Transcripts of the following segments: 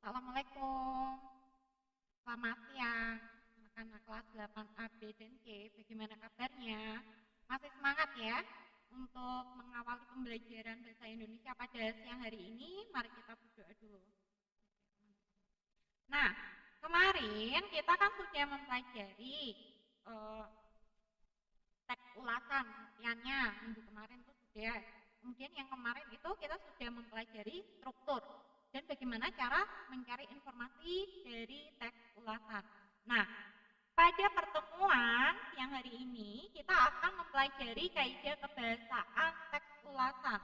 Assalamualaikum. Selamat siang, anak-anak kelas 8A, B, dan C. Bagaimana kabarnya? Masih semangat ya untuk mengawali pembelajaran bahasa Indonesia pada siang hari ini? Mari kita berdoa dulu. Nah, kemarin kita kan sudah mempelajari teks ulasan artiannya minggu kemarin tuh sudah. Kemudian yang kemarin itu kita sudah mempelajari struktur dan bagaimana cara mencari informasi dari teks ulasan. Nah, pada pertemuan siang hari ini kita akan mempelajari kaidah kebahasaan teks ulasan.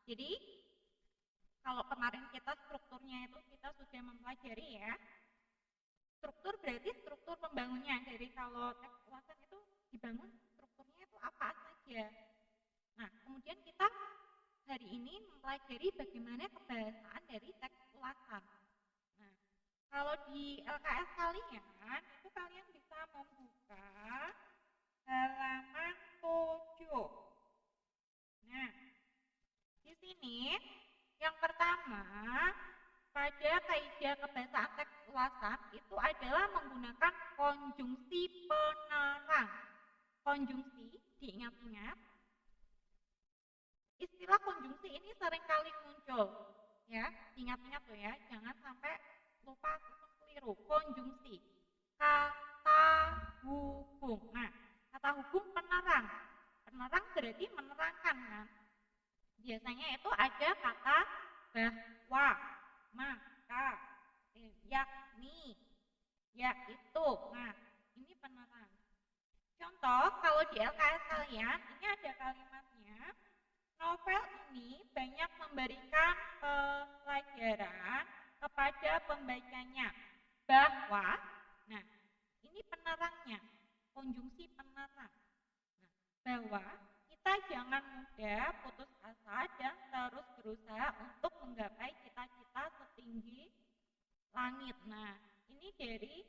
Jadi, kalau kemarin kita strukturnya itu kita sudah mempelajari ya. Struktur berarti struktur pembangunnya. Jadi kalau teks ulasan itu dibangun strukturnya itu apa saja. Nah, kemudian kita hari ini mempelajari bagaimana kebahasaan dari teks ulasan. Nah, kalau di LKS kalian, itu kalian bisa membuka halaman 7. Nah, di sini yang pertama pada kaidah kebahasaan teks ulasan itu adalah menggunakan konjungsi penerang. Konjungsi, diingat-ingat, istilah konjungsi ini seringkali muncul, ya, ingat-ingat tuh ya, jangan sampai lupa atau keliru. Konjungsi, kata hubung. Nah, kata hubung penerang. Penerang berarti menerangkan kan. Biasanya itu ada kata bahwa, maka, yakni, yaitu. Nah, ini penerang. Contoh, kalau di LKS kalian, ini ada kalimatnya. Novel ini banyak memberikan pelajaran kepada pembacanya bahwa, nah ini penerangnya, konjungsi penerang. Nah, bahwa kita jangan mudah putus asa dan terus berusaha untuk menggapai cita-cita setinggi langit. Nah, ini dari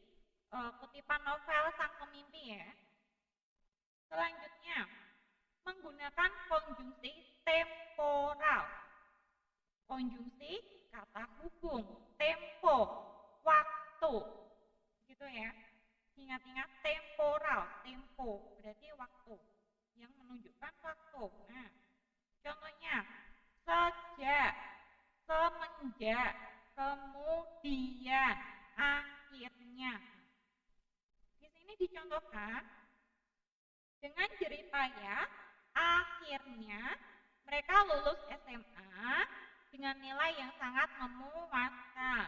kutipan novel Sang Pemimpi ya. Selanjutnya, menggunakan konjungsi temporal. Konjungsi kata hubung, tempo, waktu. Gitu ya. Ingat-ingat temporal, tempo berarti waktu yang menunjukkan waktu. Nah, contohnya sejak, semenjak, kemudian, akhirnya. Di sini dicontohkan dengan jeripaya, akhirnya mereka lulus SMA dengan nilai yang sangat memuaskan.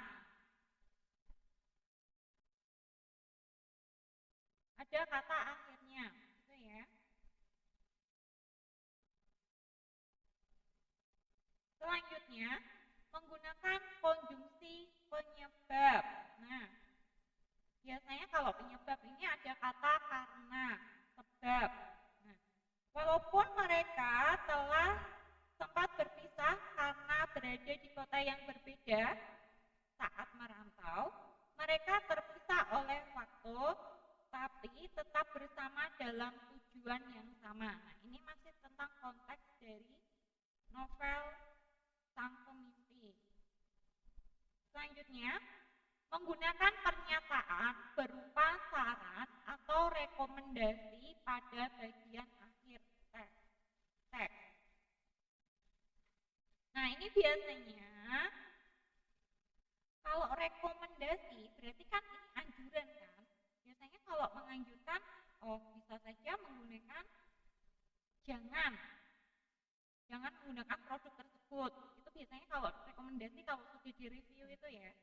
Ada kata akhirnya, gitu ya. Selanjutnya, menggunakan konjungsi penyebab. Nah, biasanya kalau penyebab ini ada kata karena, sebab. Nah, walaupun mereka telah sempat berpisah karena berada di kota yang berbeda saat merantau, mereka terpisah oleh waktu, tapi tetap bersama dalam tujuan yang sama. Nah, ini masih tentang konteks dari novel Sang Pemimpi. Selanjutnya, menggunakan pernyataan berupa saran atau rekomendasi pada bagian akhir teks. Nah, ini biasanya kalau rekomendasi berarti kan ini anjuran kan. Biasanya kalau menganjurkan, bisa saja menggunakan jangan menggunakan produk tersebut. Itu biasanya kalau rekomendasi kalau sudah direview itu ya.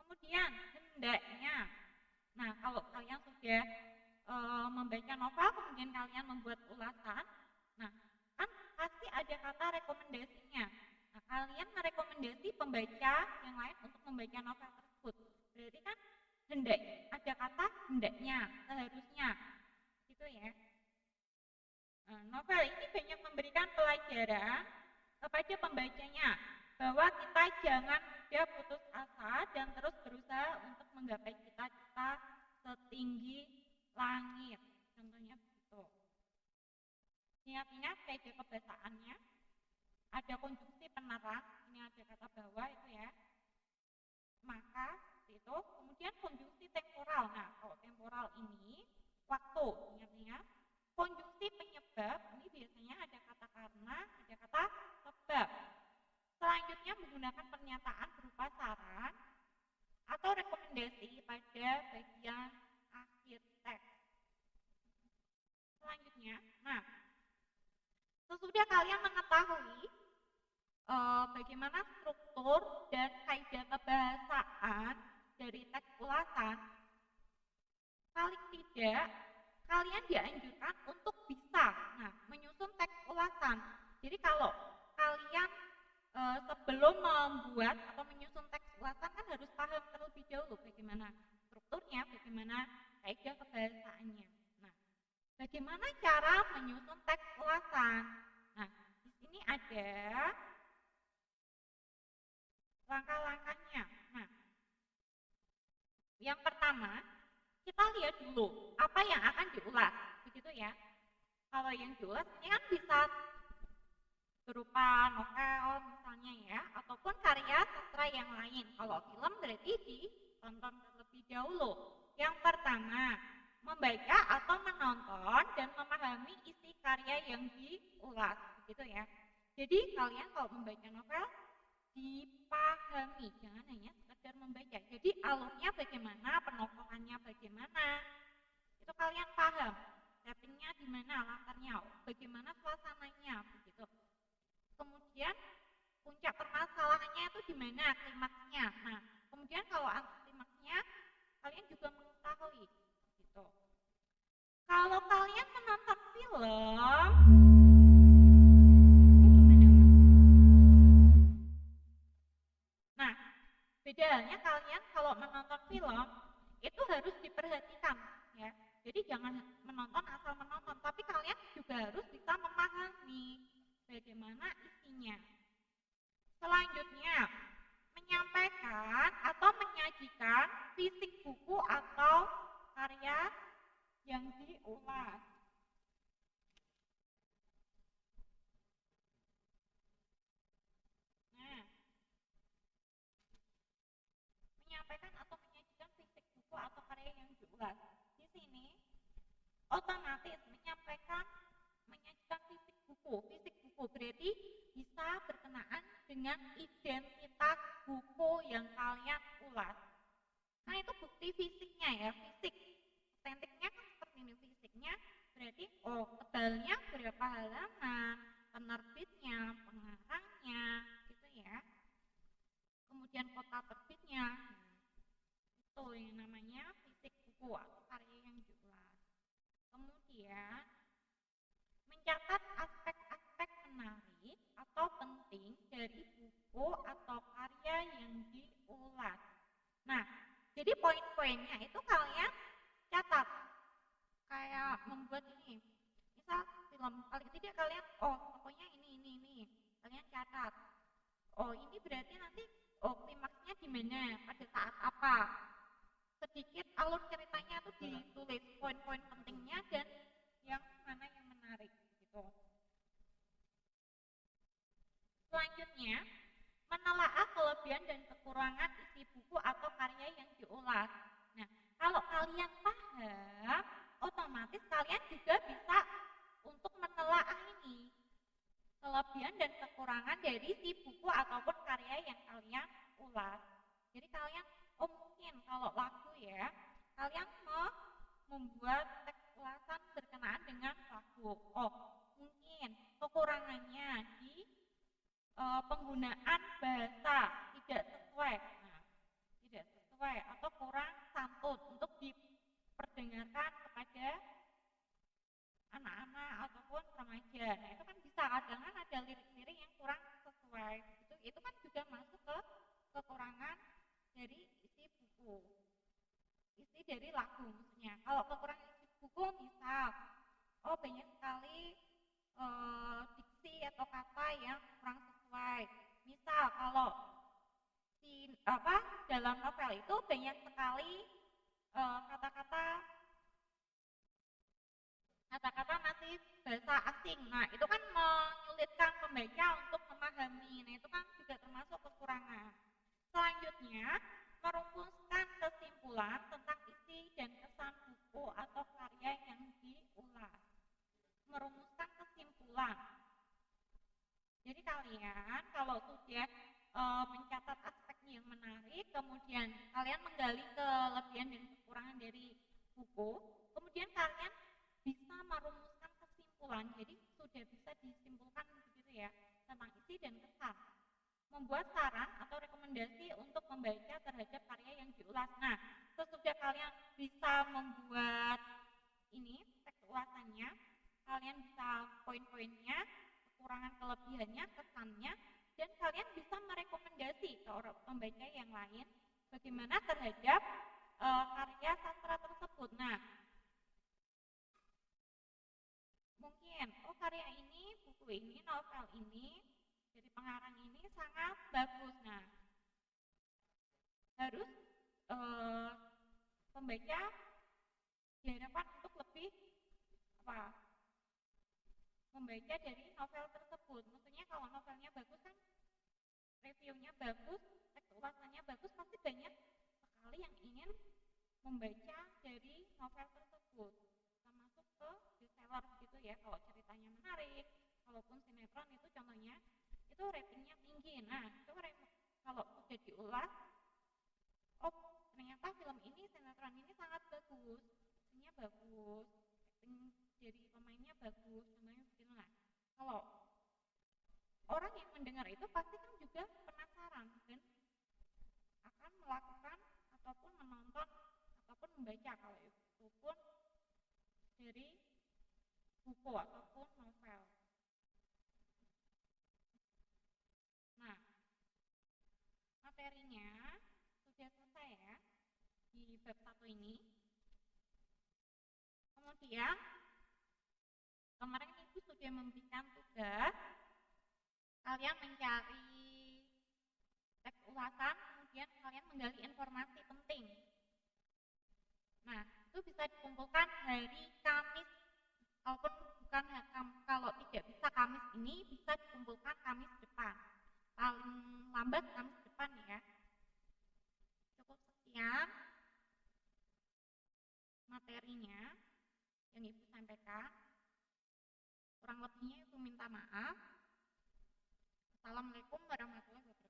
Kemudian hendaknya. Nah, kalau kalian sudah membaca novel, kemudian kalian membuat ulasan, nah kan pasti ada kata rekomendasinya. Nah, kalian merekomendasi pembaca yang lain untuk membaca novel tersebut. Berarti kan hendak, ada kata hendaknya, seharusnya, gitu ya. Nah, novel ini banyak memberikan pelajaran kepada pembacanya bahwa kita jangan mudah putus asa dan terus berusaha untuk menggapai cita-cita setinggi langit. Contohnya begitu. Ingat-ingat kaidah kebahasaannya. Ada konjungsi penerang, ini ada kata bahwa itu ya. Maka itu kemudian konjungsi temporal. Nah, kalau temporal ini waktu, ingat-ingat. Konjungsi penyebab ini biasanya ada kata karena, ada kata sebab. Selanjutnya menggunakan pernyataan berupa saran atau rekomendasi pada bagian akhir teks. Selanjutnya, nah, sesudah kalian mengetahui bagaimana struktur dan kaidah kebahasaan dari teks ulasan, paling tidak kalian dianjurkan untuk bisa menyusun teks ulasan. Jadi kalau kalian sebelum membuat atau menyusun teks ulasan kan harus paham terlebih dahulu bagaimana strukturnya, bagaimana kaidah kebahasaannya. Nah, bagaimana cara menyusun teks ulasan? Nah, di sini ada langkah-langkahnya. Nah, yang pertama, kita lihat dulu apa yang akan diulas, begitu ya. Kalau yang diulas ini kan bisa berupa novel misalnya ya, ataupun karya sastra yang lain. Kalau film berarti ditonton terlebih dahulu. Yang pertama, membaca atau menonton dan memahami isi karya yang diulas, begitu ya. Jadi kalian kalau membaca novel dipahami, jangan hanya sekedar membaca. Jadi alurnya bagaimana, penokohannya bagaimana, itu kalian paham. Settingnya di mana, latarnya, bagaimana suasananya, begitu. Kemudian puncak permasalahannya itu di mana, klimaksnya. Nah, kemudian kalau antiklimaksnya kalian juga mengetahui, gitu. Kalau kalian menonton film, nah, beda halnya kalian kalau menonton film itu harus diperhatikan ya. Jadi jangan menonton asal menonton, tapi kalian juga harus bisa memahami bagaimana isinya. Selanjutnya, menyampaikan atau menyajikan fisik buku atau karya yang diulas. Nah, menyampaikan atau menyajikan fisik buku atau karya yang diulas. Di sini otomatis menyampaikan, menyajikan fisik buku. Fisik buku berarti bisa berkenaan dengan identitas buku yang kalian ulas. Nah, itu bukti fisiknya ya, fisik. Otentiknya kan seperti ini fisiknya, berarti tebalnya berapa halaman, penerbitnya, pengarangnya, gitu ya. Kemudian kota terbitnya, itu yang namanya fisik buku atau karya yang diulas. Kemudian mencatat aspek-aspek menarik atau penting dari buku atau karya yang diulas. Nah, jadi poin-poinnya itu kalian catat. Kayak membuat ini. Misal film, paling tidak kalian, pokoknya ini. Kalian catat. Ini berarti nanti klimaksnya di mana, pada saat apa. Sedikit alur ceritanya tuh ditulis poin-poin pentingnya dan yang mana yang menarik gitu. Selanjutnya, menelaah kelebihan dan kekurangan isi buku atau karya yang diulas. Nah, kalau kalian paham, otomatis kalian juga bisa untuk menelaah ini kelebihan dan kekurangan dari si buku ataupun karya yang kalian ulas. Jadi kalian, mungkin kalau lagu ya, kalian mau membuat teks ulasan berkenaan dengan lagu. Mungkin kekurangannya di penggunaan bahasa tidak sesuai. Nah, tidak sesuai atau kurang santun untuk diperdengarkan kepada anak-anak ataupun remaja. Nah, itu kan bisa kadang kan ada lirik-lirik yang kurang sesuai. Itu kan juga masuk ke kekurangan dari isi buku. Isi dari lagu maksudnya. Kalau kekurangan isi buku misal banyak sekali diksi atau kata yang kurang sesuai. Misal kalau dalam novel itu banyak sekali kata-kata masih bahasa asing. Nah, itu kan menyulitkan pembaca untuk memahami. Nah, itu kan juga termasuk kekurangan. Selanjutnya, merumuskan kesimpulan tentang isi dan kesan buku atau karya yang diulas. Merumuskan kesimpulan. Jadi kalian kalau sudah mencatat aspek yang menarik, kemudian kalian menggali kelebihan dan kekurangan dari buku, kemudian kalian bisa merumuskan kesimpulan. Jadi sudah bisa disimpulkan begitu ya tentang isi dan kesan. Membuat saran atau rekomendasi untuk membaca terhadap karya yang diulas. Nah, sesudah kalian bisa membuat ini teks ulasannya, kalian bisa poin-poinnya, kekurangan kelebihannya, kesannya, dan kalian bisa merekomendasi ke orang pembaca yang lain bagaimana terhadap karya sastra tersebut. Nah, mungkin karya ini, buku ini, novel ini dari pengarang ini sangat bagus. Nah, harus pembaca diharapkan untuk lebih membaca dari novel tersebut. Maksudnya kalau novelnya bagus kan reviewnya bagus, teks ulasannya bagus, pasti banyak sekali yang ingin membaca dari novel tersebut. Termasuk ke bestseller gitu ya, kalau ceritanya menarik, walaupun sinetron itu contohnya itu ratingnya tinggi. Nah, itu kalau sudah diulas, ternyata film ini, sinetron ini sangat bagus, actingnya bagus, acting dari pemainnya bagus, contohnya begitu. Nah, kalau orang yang mendengar itu pasti kan juga penasaran dan akan melakukan ataupun menonton ataupun membaca kalau itu pun dari buku ataupun novel. Nah, materinya sudah selesai ya di bab 1 ini. Kemudian kemarin Ibu sudah memberikan tugas kalian mencari teks ulasan, kemudian kalian menggali informasi penting. Nah, itu bisa dikumpulkan hari Kamis, walaupun bukan kalau tidak bisa Kamis ini, bisa dikumpulkan Kamis depan. Paling lambat Kamis depan ya. Cukup sekian materinya yang Ibu sampaikan. Kurang lebihnya Ibu minta maaf. Assalamualaikum warahmatullahi wabarakatuh.